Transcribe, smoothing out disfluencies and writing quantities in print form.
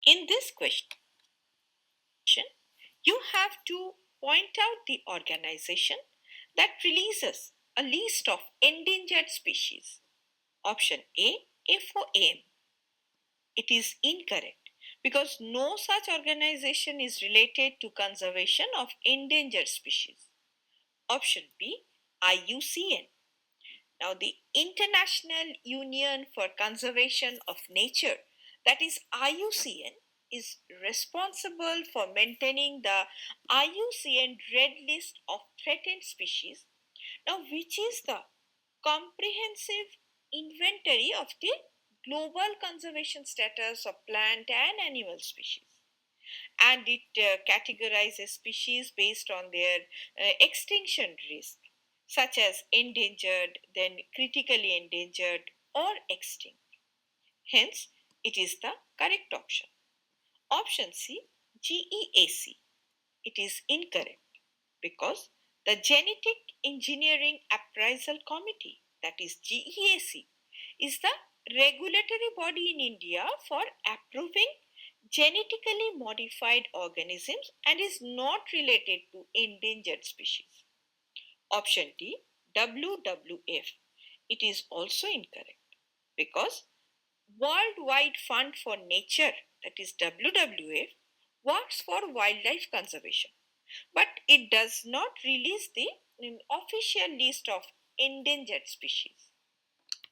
In this question, you have to point out the organization that releases a list of endangered species. Option A, FOAM. It is incorrect because no such organization is related to conservation of endangered species. Option B, IUCN. Now, the International Union for Conservation of Nature, that is IUCN, is responsible for maintaining the IUCN Red List of Threatened Species, now which is the comprehensive inventory of the global conservation status of plant and animal species. And it categorizes species based on their extinction risk, such as endangered, then critically endangered, or extinct. Hence, it is the correct option. Option C, GEAC. It is incorrect because the Genetic Engineering Appraisal Committee, that is GEAC, is the regulatory body in India for approving genetically modified organisms and is not related to endangered species. Option D, WWF. It is also incorrect because Worldwide Fund for Nature, that is WWF, works for wildlife conservation, but it does not release the official list of endangered species.